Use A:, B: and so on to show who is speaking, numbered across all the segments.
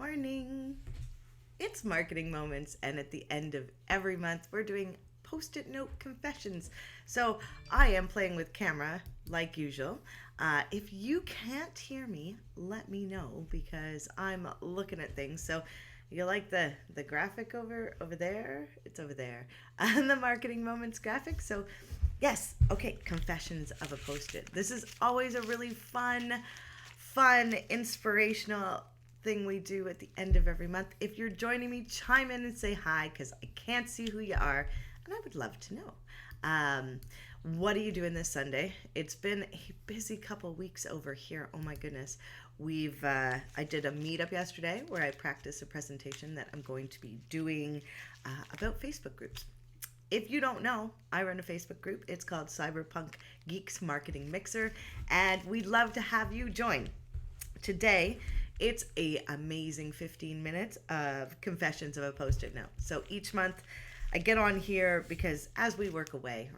A: Morning. It's Marketing Moments, and at the end of every month, we're doing post-it note confessions. So I am playing with camera like usual. If you can't hear me, let me know because I'm looking at things. So you like the graphic over there? It's over there. And the Marketing Moments graphic. So yes, okay, confessions of a post-it. This is always a really fun, inspirational thing we do at the end of every month. If you're joining me, chime in and say hi because I can't see who you are and I would love to know. What are you doing this Sunday? It's been a busy couple weeks over here. Oh my goodness. I did a meetup yesterday where I practiced a presentation that I'm going to be doing about Facebook groups. If you don't know, I run a Facebook group. It's called Cyberpunk Geeks Marketing Mixer, and we'd love to have you join. Today, it's an amazing 15 minutes of confessions of a post-it note. So each month, I get on here because as I work away,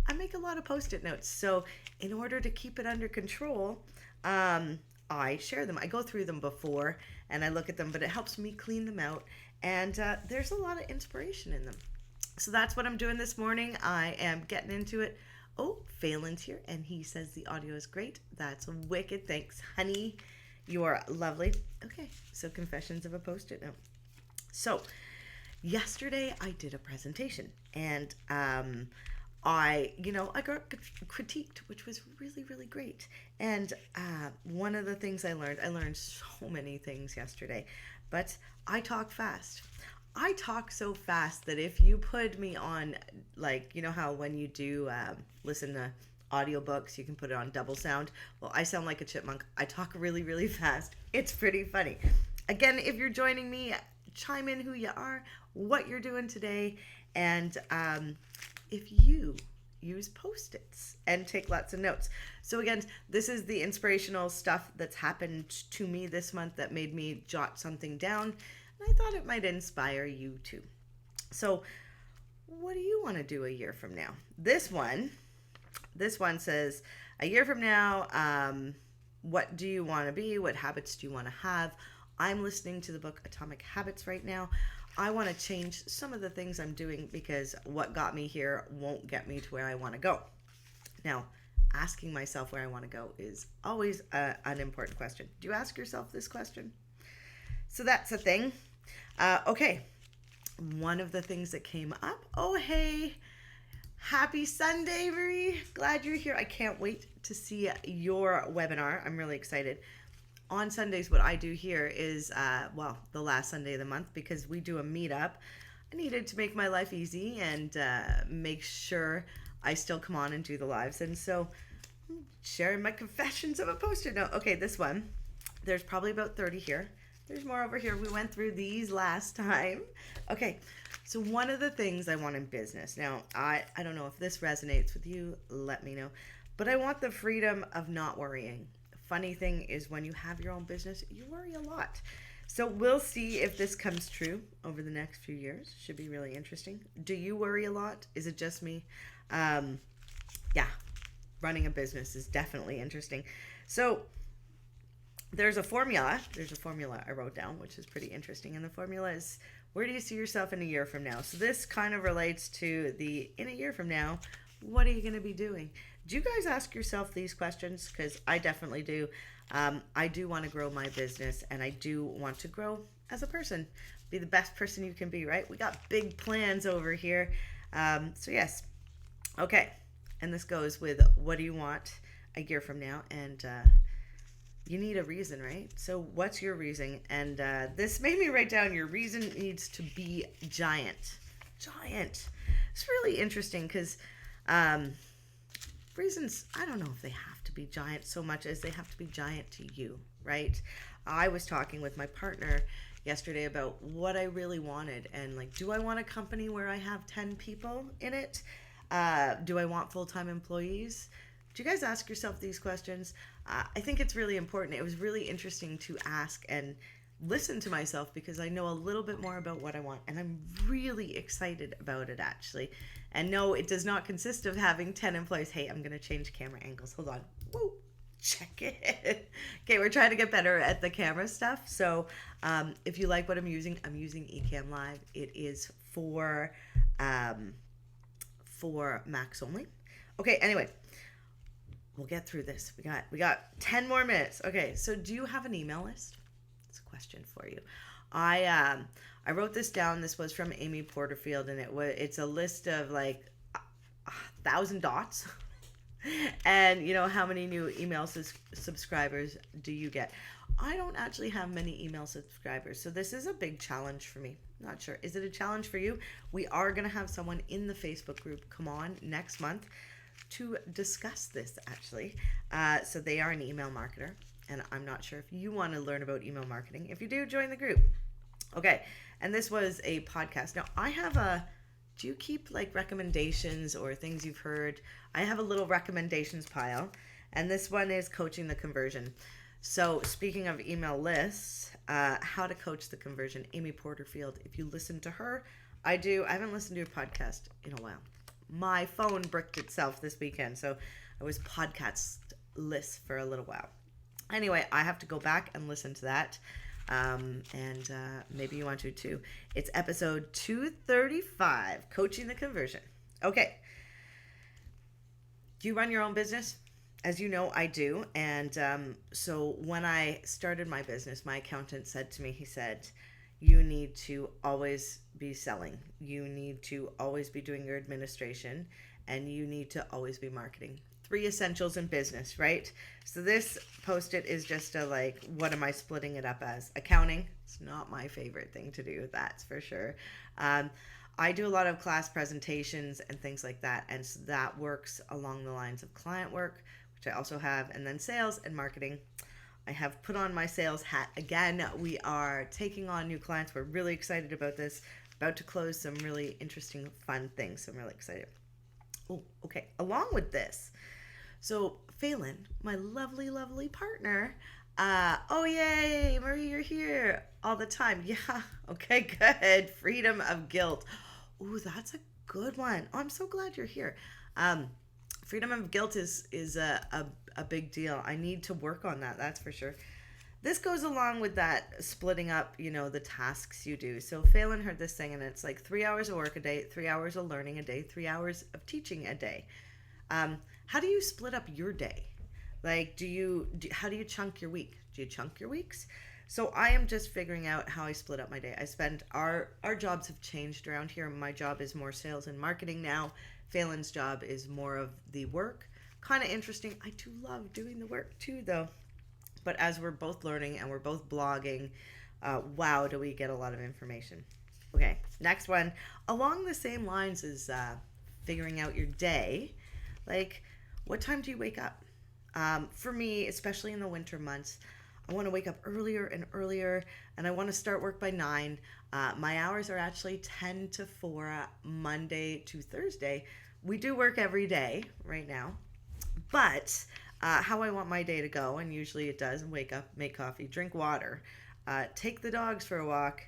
A: I make a lot of post-it notes. So in order to keep it under control, I share them. I go through them before and I look at them, but it helps me clean them out. And there's a lot of inspiration in them. So that's what I'm doing this morning. I am getting into it. Oh, Phelan's here, and he says the audio is great. That's wicked. Thanks, honey. You are lovely. Okay, so confessions of a post-it note. So yesterday I did a presentation, and I got critiqued, which was really great. And one of the things I learned so many things yesterday, but I talk fast. I talk so fast that if you put me on, like, you know how when you do listen to audiobooks, you can put it on double sound. Well, I sound like a chipmunk. I talk really fast. It's pretty funny. Again, if you're joining me, chime in who you are, what you're doing today, and if you use Post-its and take lots of notes. So again, this is the inspirational stuff that's happened to me this month that made me jot something down. And I thought it might inspire you too. So what do you want to do a year from now? This one says, a year from now, what do you want to be? What habits do you want to have? I'm listening to the book Atomic Habits right now. I want to change some of the things I'm doing because what got me here won't get me to where I want to go. Now, asking myself where I want to go is always an important question. Do you ask yourself this question? So that's a thing. Okay. One of the things that came up. Oh, hey. Happy Sunday, Marie. Glad you're here. I can't wait to see your webinar. I'm really excited. On Sundays, what I do here is, the last Sunday of the month, because we do a meetup. I needed to make my life easy and make sure I still come on and do the lives. And so I'm sharing my confessions of a post-it note. Okay, this one. There's probably about 30 here. There's more over here. We went through these last time. Okay, so one of the things I want in business. Now, I don't know if this resonates with you. Let me know. But I want the freedom of not worrying. Funny thing is when you have your own business, you worry a lot. So we'll see if this comes true over the next few years. Should be really interesting. Do you worry a lot? Is it just me? Running a business is definitely interesting. So there's a formula I wrote down, which is pretty interesting. And the formula is, where do you see yourself in a year from now? So this kind of relates to in a year from now, what are you going to be doing? Do you guys ask yourself these questions? Because I definitely do. I do want to grow my business, and I do want to grow as a person. Be the best person you can be, right? We got big plans over here. So yes. Okay. And this goes with, what do you want a year from now? And you need a reason, right? So what's your reason? And this made me write down, your reason needs to be giant. Giant. It's really interesting because reasons, I don't know if they have to be giant so much as they have to be giant to you, right? I was talking with my partner yesterday about what I really wanted, and like, do I want a company where I have 10 people in it? Do I want full-time employees? Do you guys ask yourself these questions? I think it's really important. It was really interesting to ask and listen to myself because I know a little bit more about what I want, and I'm really excited about it actually. And no, it does not consist of having 10 employees. Hey, I'm going to change camera angles. Hold on. Woo. check it. Okay, we're trying to get better at the camera stuff. So if you like what I'm using Ecamm Live. It is for Macs only. Okay, anyway, we'll get through this. We got 10 more minutes. Okay, so do you have an email list? That's a question for you. I wrote this down. This was from Amy Porterfield, and it's a list of like 1,000 dots. And how many new email subscribers do you get? I don't actually have many email subscribers, so this is a big challenge for me. Not sure. Is it a challenge for you? We are going to have someone in the Facebook group come on next month to discuss this, actually. So they are an email marketer, and I'm not sure if you want to learn about email marketing. If you do, join the group. Okay, and this was a podcast. Now, do you keep like recommendations or things you've heard? I have a little recommendations pile, and this one is coaching the conversion. So speaking of email lists, how to coach the conversion, Amy Porterfield. If you listen to her, I haven't listened to a podcast in a while. My phone bricked itself this weekend, so I was podcast list for a little while. Anyway, I have to go back and listen to that. And maybe you want to too. It's episode 235, Coaching the Conversion. Okay. Do you run your own business? As you know, I do. And so when I started my business, my accountant said to me, he said, you need to always be selling. You need to always be doing your administration, and you need to always be marketing. 3 essentials in business, right? So this post-it is just what am I splitting it up as? Accounting. It's not my favorite thing to do, that's for sure. I do a lot of class presentations and things like that, and so that works along the lines of client work, which I also have, and then sales and marketing. I have put on my sales hat again. We are taking on new clients. We're really excited about this. About to close some really interesting, fun things. So I'm really excited. Oh, okay. Along with this, so Phelan, my lovely, lovely partner. Oh, yay, Marie, you're here all the time. Yeah, okay, good. Freedom of guilt. Oh, that's a good one. Oh, I'm so glad you're here. Freedom of guilt is a big deal. I need to work on that, that's for sure. This goes along with that splitting up, the tasks you do. So Phelan heard this thing, and it's like 3 hours of work a day, 3 hours of learning a day, 3 hours of teaching a day. How do you split up your day? Like, how do you chunk your week? Do you chunk your weeks? So I am just figuring out how I split up my day. Our jobs have changed around here. My job is more sales and marketing now. Phelan's job is more of the work. Kind of interesting. I do love doing the work too, though. But as we're both learning and we're both blogging, wow, do we get a lot of information. Okay, next one. Along the same lines as figuring out your day, like, what time do you wake up? For me, especially in the winter months, I want to wake up earlier and earlier, and I want to start work by 9. My hours are actually 10 to 4, Monday to Thursday. We do work every day right now, but how I want my day to go, and usually it does, wake up, make coffee, drink water, take the dogs for a walk,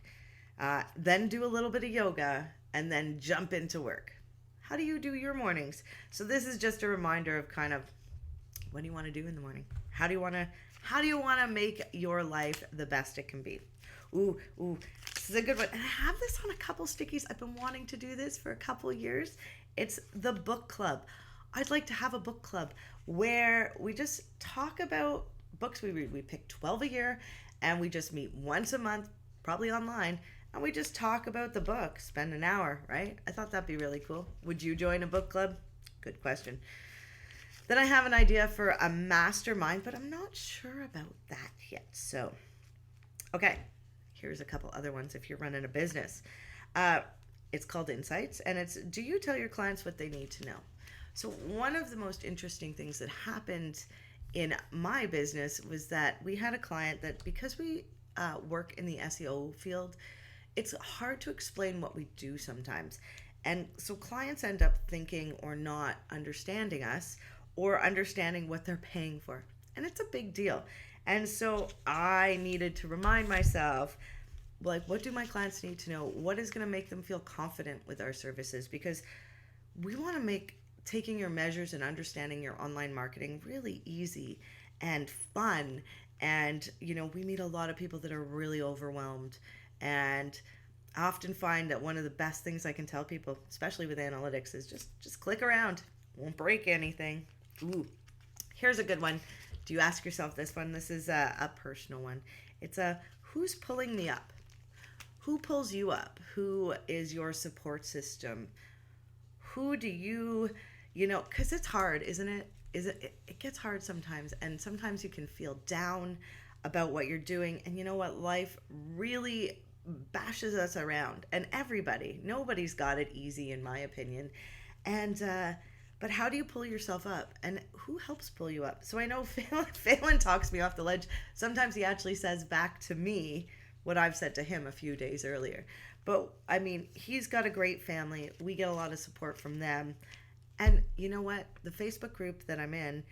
A: then do a little bit of yoga, and then jump into work. How do you do your mornings? So this is just a reminder of kind of what do you want to do in the morning? How do you want to make your life the best it can be? Ooh, this is a good one. And I have this on a couple stickies. I've been wanting to do this for a couple years. It's the book club. I'd like to have a book club where we just talk about books we read. We pick 12 a year, and we just meet once a month, probably online, and we just talk about the book, spend an hour, right? I thought that'd be really cool. Would you join a book club? Good question. Then I have an idea for a mastermind, but I'm not sure about that yet. So, okay, here's a couple other ones if you're running a business. It's called Insights, and it's, do you tell your clients what they need to know? So one of the most interesting things that happened in my business was that we had a client that, because we work in the SEO field, it's hard to explain what we do sometimes. And so clients end up thinking or not understanding us, or understanding what they're paying for. And it's a big deal. And so I needed to remind myself, like, what do my clients need to know? What is going to make them feel confident with our services? Because we want to make taking your measures and understanding your online marketing really easy. and fun. And, we meet a lot of people that are really overwhelmed. And I often find that one of the best things I can tell people, especially with analytics, is just click around. Won't break anything. Ooh, here's a good one. Do you ask yourself this one? This is a personal one. It's who's pulling me up? Who pulls you up? Who is your support system? Who do you, because it's hard, isn't it? It gets hard sometimes, and sometimes you can feel down about what you're doing. And you know what? Life really bashes us around, and nobody's got it easy, in my opinion. And but how do you pull yourself up, and who helps pull you up? So I know Phelan talks me off the ledge. Sometimes he actually says back to me what I've said to him a few days earlier. But I mean, he's got a great family. We get a lot of support from them. And you know what? The Facebook group that I'm in,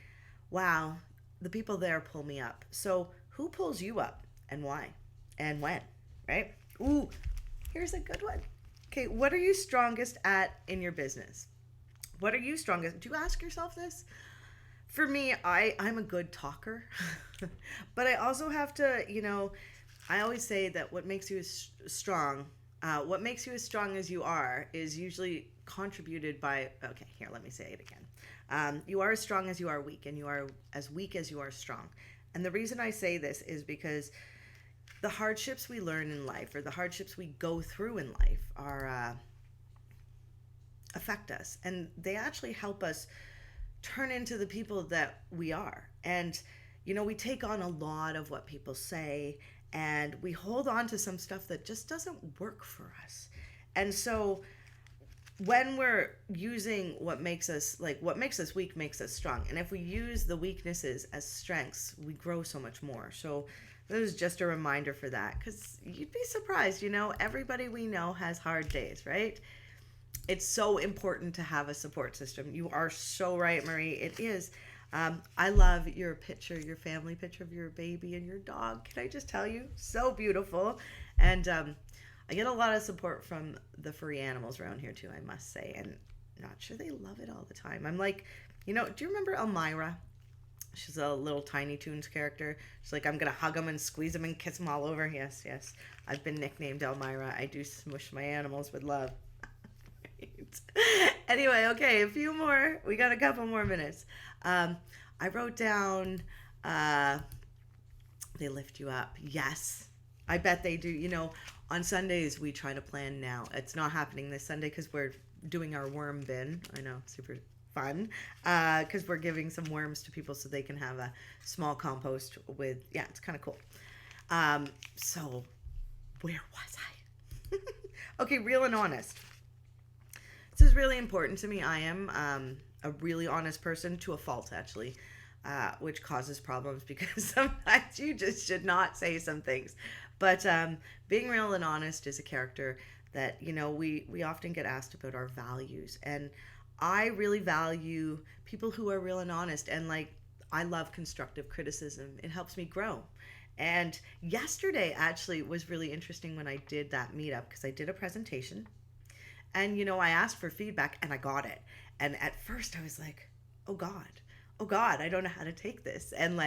A: wow, the people there pull me up. So who pulls you up, and why and when, right? Ooh, here's a good one. Okay, what are you strongest at in your business? What are you strongest? Do you ask yourself this? For me, I'm a good talker, but I also have to, I always say that what makes you strong, what makes you as strong as you are is usually contributed by, okay, here, let me say it again. You are as strong as you are weak, and you are as weak as you are strong. And the reason I say this is because the hardships we learn in life, or the hardships we go through in life, are affect us, and they actually help us turn into the people that we are. And we take on a lot of what people say, and we hold on to some stuff that just doesn't work for us. And so when we're using what makes us weak makes us strong. And if we use the weaknesses as strengths, we grow so much more. So this is just a reminder for that, because you'd be surprised, everybody we know has hard days, right? It's so important to have a support system. You are so right, Marie. It is. I love your family picture of your baby and your dog. Can I just tell you? So beautiful. And I get a lot of support from the furry animals around here too, I must say. And not sure they love it all the time. I'm like, do you remember Elmira? She's a little Tiny Toons character. She's like, I'm going to hug them and squeeze them and kiss them all over. Yes, yes. I've been nicknamed Elmira. I do smush my animals with love. Anyway, okay, a few more. We got a couple more minutes. I wrote down, they lift you up. Yes, I bet they do. On Sundays, we try to plan now. It's not happening this Sunday because we're doing our worm bin. I know, super fun. Because we're giving some worms to people so they can have a small compost with, it's kind of cool. So, where was I? Okay, real and honest. This is really important to me. I am a really honest person, to a fault, actually, which causes problems because sometimes you just should not say some things. But being real and honest is a character that, we often get asked about our values. And I really value people who are real and honest. And I love constructive criticism. It helps me grow. And yesterday actually was really interesting when I did that meetup, because I did a presentation. And, I asked for feedback and I got it. And at first I was like, oh God, I don't know how to take this. And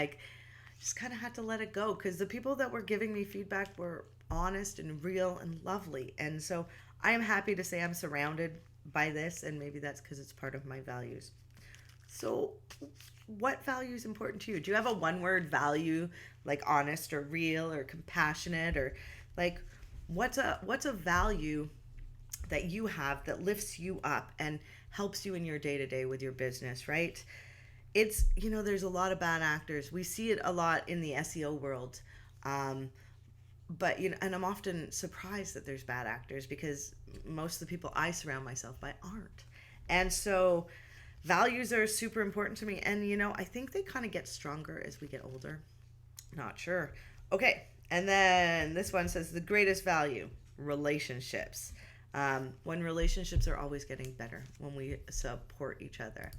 A: just kind of had to let it go, because the people that were giving me feedback were honest and real and lovely. And so I am happy to say I'm surrounded by this, and maybe that's because it's part of my values. So what value is important to you? Do you have a one-word value, like honest or real or compassionate, or what's a value that you have that lifts you up and helps you in your day-to-day with your business, right? It's, there's a lot of bad actors. We see it a lot in the SEO world. But, and I'm often surprised that there's bad actors, because most of the people I surround myself by aren't. And so values are super important to me. And, I think they kind of get stronger as we get older. Not sure. Okay. And then this one says the greatest value, relationships. When relationships are always getting better, when we support each other.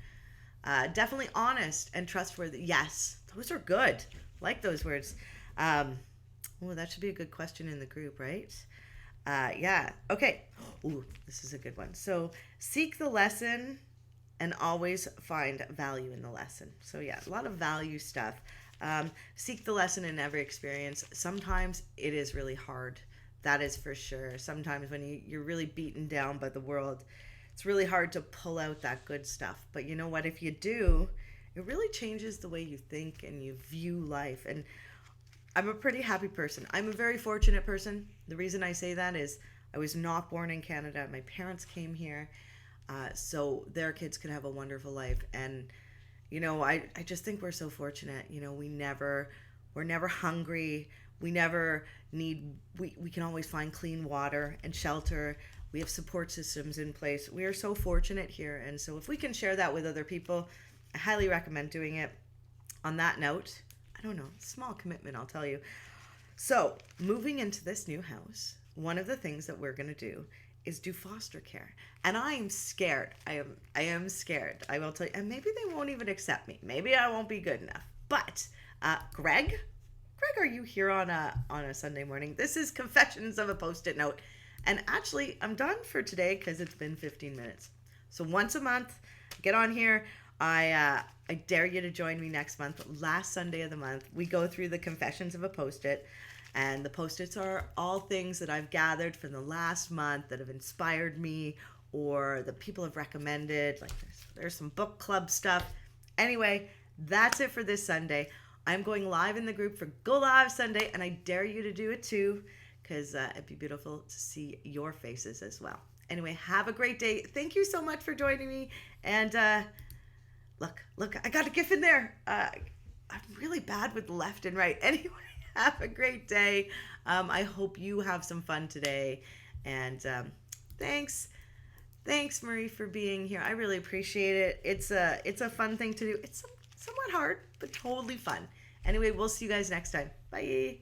A: Definitely honest and trustworthy. Yes, those are good. Like those words. That should be a good question in the group, right? Yeah. Okay. Ooh, this is a good one. So seek the lesson and always find value in the lesson. So yeah, a lot of value stuff. Seek the lesson in every experience. Sometimes it is really hard. That is for sure. Sometimes when you're really beaten down by the world, it's really hard to pull out that good stuff. But you know what? If you do, it really changes the way you think and you view life. And I'm a pretty happy person. I'm a very fortunate person. The reason I say that is I was not born in Canada. My parents came here so their kids could have a wonderful life. And, I just think we're so fortunate. We're never hungry. We never we can always find clean water and shelter. We have support systems in place. We are so fortunate here. And so if we can share that with other people, I highly recommend doing it. On that note, I don't know, small commitment, I'll tell you. So, moving into this new house, one of the things that we're going to do is do foster care. And I'm scared. I am scared. I will tell you. And maybe they won't even accept me. Maybe I won't be good enough. But Greg, are you here on a Sunday morning? This is Confessions of a Post-it Note. And actually, I'm done for today because it's been 15 minutes. So once a month, get on here. I dare you to join me next month, last Sunday of the month. We go through the Confessions of a Post-it, and the Post-its are all things that I've gathered from the last month that have inspired me or that people have recommended. Like there's some book club stuff. Anyway, that's it for this Sunday. I'm going live in the group for Go Live Sunday, and I dare you to do it too, because it'd be beautiful to see your faces as well. Anyway, have a great day. Thank you so much for joining me, and Look, I got a GIF in there. I'm really bad with left and right. Anyway, have a great day. I hope you have some fun today. And thanks, Marie, for being here. I really appreciate it. It's a fun thing to do. It's somewhat hard, but totally fun. Anyway, we'll see you guys next time. Bye.